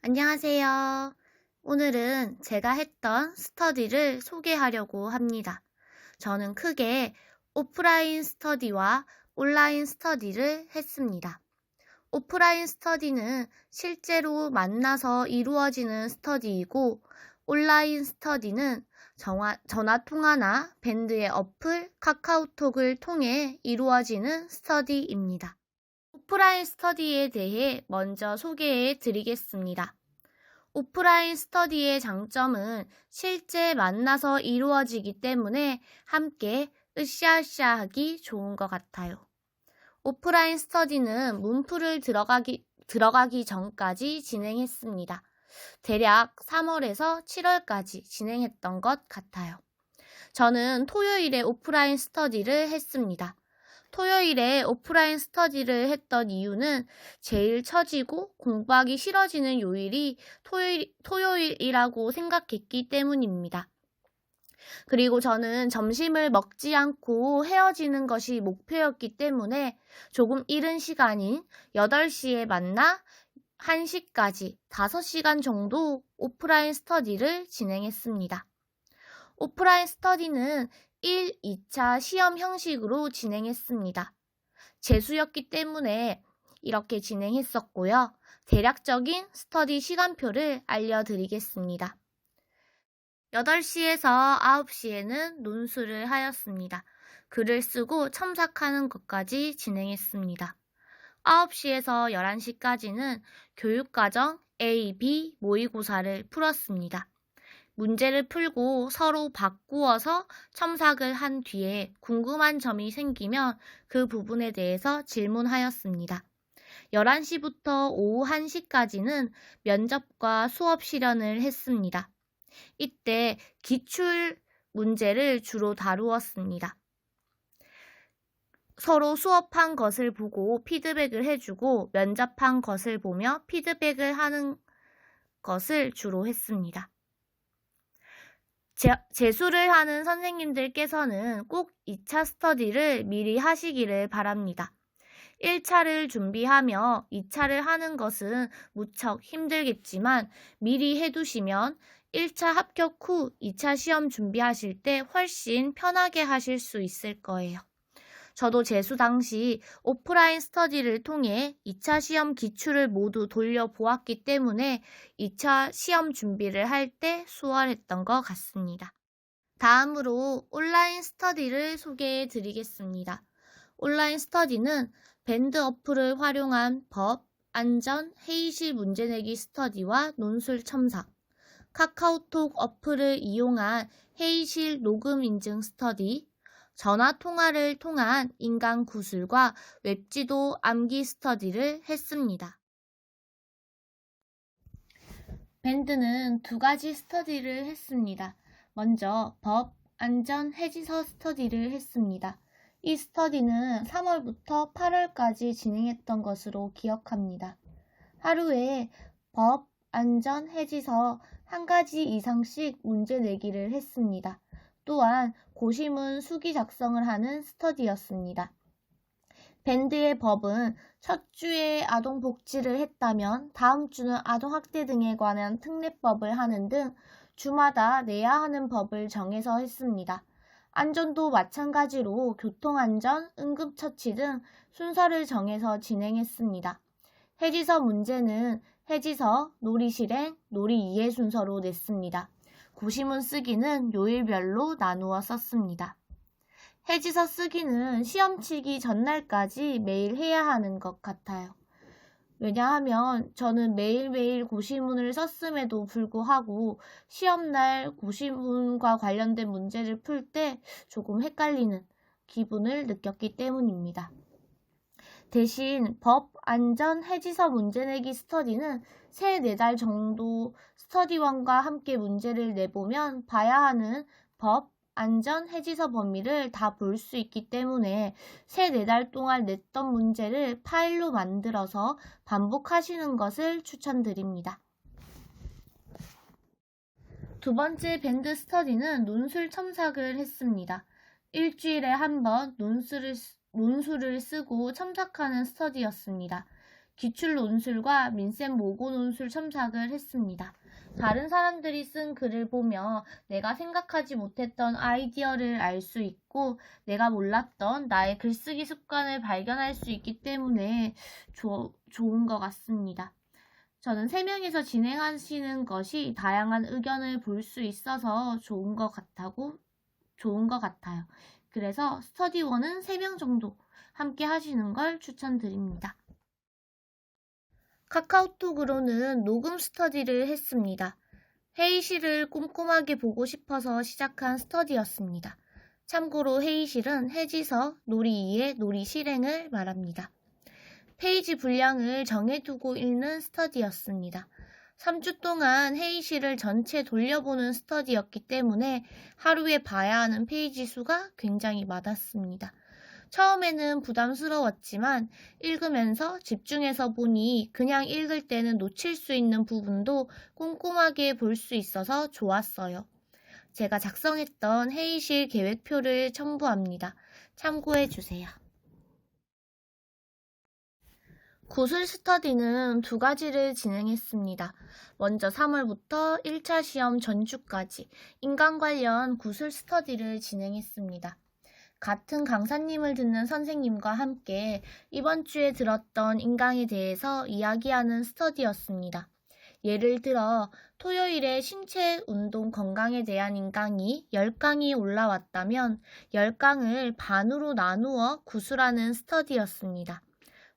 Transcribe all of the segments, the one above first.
안녕하세요. 오늘은 제가 했던 스터디를 소개하려고 합니다. 저는 크게 오프라인 스터디와 온라인 스터디를 했습니다. 오프라인 스터디는 실제로 만나서 이루어지는 스터디이고, 온라인 스터디는 전화통화나 밴드의 어플, 카카오톡을 통해 이루어지는 스터디입니다. 오프라인 스터디에 대해 먼저 소개해 드리겠습니다. 오프라인 스터디의 장점은 실제 만나서 이루어지기 때문에 함께 으쌰으쌰하기 좋은 것 같아요. 오프라인 스터디는 문풀을 들어가기 전까지 진행했습니다. 대략 3월에서 7월까지 진행했던 것 같아요. 저는 토요일에 오프라인 스터디를 했습니다. 토요일에 오프라인 스터디를 했던 이유는 제일 처지고 공부하기 싫어지는 요일이 토요일이라고 생각했기 때문입니다. 그리고 저는 점심을 먹지 않고 헤어지는 것이 목표였기 때문에 조금 이른 시간인 8시에 만나 1시까지 5시간 정도 오프라인 스터디를 진행했습니다. 오프라인 스터디는 1, 2차 시험 형식으로 진행했습니다. 재수였기 때문에 이렇게 진행했었고요. 대략적인 스터디 시간표를 알려드리겠습니다. 8시에서 9시에는 논술을 하였습니다. 글을 쓰고 첨삭하는 것까지 진행했습니다. 9시에서 11시까지는 교육과정 A, B 모의고사를 풀었습니다. 문제를 풀고 서로 바꾸어서 첨삭을 한 뒤에 궁금한 점이 생기면 그 부분에 대해서 질문하였습니다. 11시부터 오후 1시까지는 면접과 수업 실현을 했습니다. 이때 기출 문제를 주로 다루었습니다. 서로 수업한 것을 보고 피드백을 해주고 면접한 것을 보며 피드백을 하는 것을 주로 했습니다. 재수를 하는 선생님들께서는 꼭 2차 스터디를 미리 하시기를 바랍니다. 1차를 준비하며 2차를 하는 것은 무척 힘들겠지만 미리 해두시면 1차 합격 후 2차 시험 준비하실 때 훨씬 편하게 하실 수 있을 거예요. 저도 재수 당시 오프라인 스터디를 통해 2차 시험 기출을 모두 돌려보았기 때문에 2차 시험 준비를 할 때 수월했던 것 같습니다. 다음으로 온라인 스터디를 소개해 드리겠습니다. 온라인 스터디는 밴드 어플을 활용한 법, 안전, 회의실 문제내기 스터디와 논술 첨삭, 카카오톡 어플을 이용한 회의실 녹음 인증 스터디, 전화 통화를 통한 인간 구술과 웹지도 암기 스터디를 했습니다. 밴드는 2가지 스터디를 했습니다. 먼저 법, 안전, 해지서 스터디를 했습니다. 이 스터디는 3월부터 8월까지 진행했던 것으로 기억합니다. 하루에 법, 안전, 해지서 1가지 이상씩 문제 내기를 했습니다. 또한 고시문 수기 작성을 하는 스터디였습니다. 밴드의 법은 첫 주에 아동복지를 했다면 다음 주는 아동학대 등에 관한 특례법을 하는 등 주마다 내야 하는 법을 정해서 했습니다. 안전도 마찬가지로 교통안전, 응급처치 등 순서를 정해서 진행했습니다. 해지서 문제는 해지서, 놀이실행, 놀이이해 순서로 냈습니다. 고시문 쓰기는 요일별로 나누어 썼습니다. 해지서 쓰기는 시험 치기 전날까지 매일 해야 하는 것 같아요. 왜냐하면 저는 매일매일 고시문을 썼음에도 불구하고 시험날 고시문과 관련된 문제를 풀 때 조금 헷갈리는 기분을 느꼈기 때문입니다. 대신 법, 안전, 해지서 문제내기 스터디는 3-4달 정도 스터디원과 함께 문제를 내보면 봐야 하는 법, 안전, 해지서 범위를 다 볼 수 있기 때문에 3-4달 동안 냈던 문제를 파일로 만들어서 반복하시는 것을 추천드립니다. 2번째 밴드 스터디는 논술 첨삭을 했습니다. 일주일에 한 번 논술을 쓰고 첨삭하는 스터디였습니다. 기출 논술과 민셈 모고 논술 첨삭을 했습니다. 다른 사람들이 쓴 글을 보며 내가 생각하지 못했던 아이디어를 알 수 있고 내가 몰랐던 나의 글쓰기 습관을 발견할 수 있기 때문에 좋은 것 같습니다. 저는 3명이서 진행하시는 것이 다양한 의견을 볼 수 있어서 좋은 것 같아요. 그래서 스터디원은 3명 정도 함께 하시는 걸 추천드립니다. 카카오톡으로는 녹음 스터디를 했습니다. 회의실을 꼼꼼하게 보고 싶어서 시작한 스터디였습니다. 참고로 회의실은 해지서, 놀이 2의 놀이 실행을 말합니다. 페이지 분량을 정해두고 읽는 스터디였습니다. 3주 동안 회의실을 전체 돌려보는 스터디였기 때문에 하루에 봐야 하는 페이지 수가 굉장히 많았습니다. 처음에는 부담스러웠지만 읽으면서 집중해서 보니 그냥 읽을 때는 놓칠 수 있는 부분도 꼼꼼하게 볼 수 있어서 좋았어요. 제가 작성했던 회의실 계획표를 첨부합니다. 참고해 주세요. 구술 스터디는 2가지를 진행했습니다. 먼저 3월부터 1차 시험 전주까지 인강 관련 구술 스터디를 진행했습니다. 같은 강사님을 듣는 선생님과 함께 이번 주에 들었던 인강에 대해서 이야기하는 스터디였습니다. 예를 들어 토요일에 신체 운동 건강에 대한 인강이 10강이 올라왔다면 10강을 반으로 나누어 구술하는 스터디였습니다.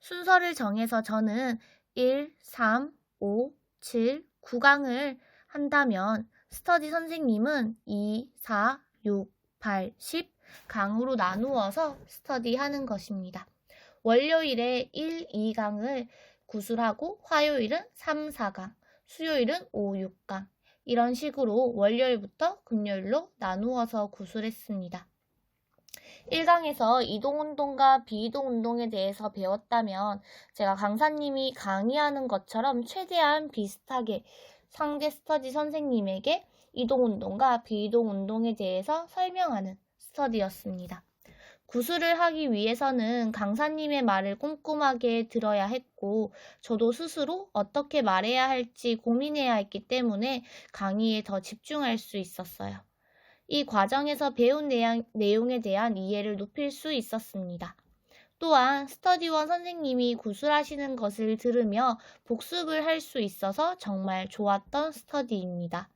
순서를 정해서 저는 1, 3, 5, 7, 9강을 한다면 스터디 선생님은 2, 4, 6, 8, 10 강으로 나누어서 스터디하는 것입니다. 월요일에 1, 2강을 구술하고 화요일은 3, 4강, 수요일은 5, 6강 이런 식으로 월요일부터 금요일로 나누어서 구술했습니다. 1강에서 이동운동과 비이동운동에 대해서 배웠다면 제가 강사님이 강의하는 것처럼 최대한 비슷하게 상대 스터디 선생님에게 이동운동과 비이동운동에 대해서 설명하는 스터디였습니다. 구술을 하기 위해서는 강사님의 말을 꼼꼼하게 들어야 했고 저도 스스로 어떻게 말해야 할지 고민해야 했기 때문에 강의에 더 집중할 수 있었어요. 이 과정에서 배운 내용에 대한 이해를 높일 수 있었습니다. 또한 스터디원 선생님이 구술하시는 것을 들으며 복습을 할 수 있어서 정말 좋았던 스터디입니다.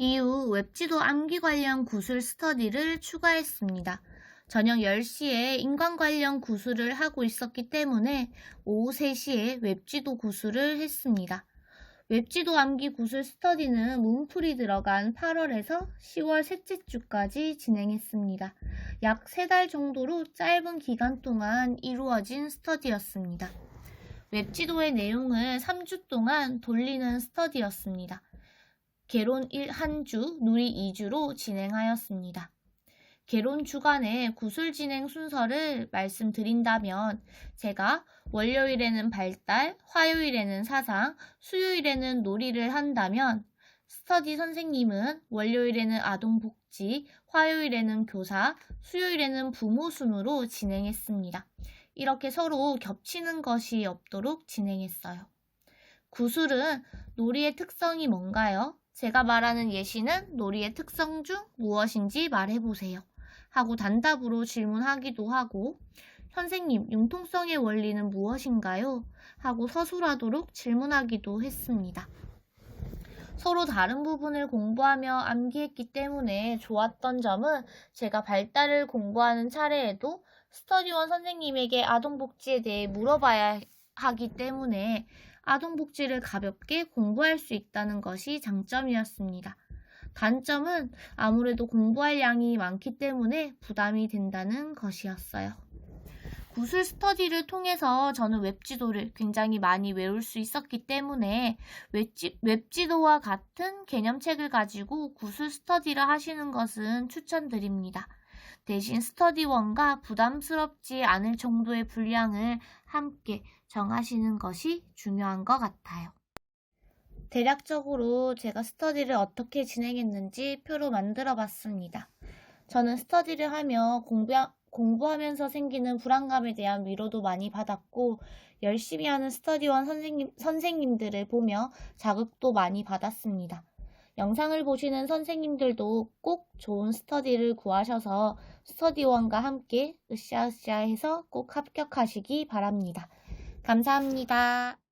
이후 웹지도 암기 관련 구술 스터디를 추가했습니다. 저녁 10시에 인강 관련 구술을 하고 있었기 때문에 오후 3시에 웹지도 구술을 했습니다. 웹지도 암기 구술 스터디는 문풀이 들어간 8월에서 10월 셋째 주까지 진행했습니다. 약 3달 정도로 짧은 기간 동안 이루어진 스터디였습니다. 웹지도의 내용을 3주 동안 돌리는 스터디였습니다. 개론 1주, 누리 2주로 진행하였습니다. 개론 주간의 구술 진행 순서를 말씀드린다면 제가 월요일에는 발달, 화요일에는 사상, 수요일에는 놀이를 한다면 스터디 선생님은 월요일에는 아동복지, 화요일에는 교사, 수요일에는 부모 순으로 진행했습니다. 이렇게 서로 겹치는 것이 없도록 진행했어요. 구술은 놀이의 특성이 뭔가요? 제가 말하는 예시는 놀이의 특성 중 무엇인지 말해보세요. 하고 단답으로 질문하기도 하고 선생님, 융통성의 원리는 무엇인가요? 하고 서술하도록 질문하기도 했습니다. 서로 다른 부분을 공부하며 암기했기 때문에 좋았던 점은 제가 발달을 공부하는 차례에도 스터디원 선생님에게 아동복지에 대해 물어봐야 하기 때문에 아동복지를 가볍게 공부할 수 있다는 것이 장점이었습니다. 단점은 아무래도 공부할 양이 많기 때문에 부담이 된다는 것이었어요. 구술 스터디를 통해서 저는 웹지도를 굉장히 많이 외울 수 있었기 때문에 웹지도와 같은 개념책을 가지고 구술 스터디를 하시는 것은 추천드립니다. 대신 스터디원과 부담스럽지 않을 정도의 분량을 함께 정하시는 것이 중요한 것 같아요. 대략적으로 제가 스터디를 어떻게 진행했는지 표로 만들어 봤습니다. 저는 스터디를 하며 공부하면서 생기는 불안감에 대한 위로도 많이 받았고 열심히 하는 스터디원 선생님들을 보며 자극도 많이 받았습니다. 영상을 보시는 선생님들도 꼭 좋은 스터디를 구하셔서 스터디원과 함께 으쌰으쌰해서 꼭 합격하시기 바랍니다. 감사합니다.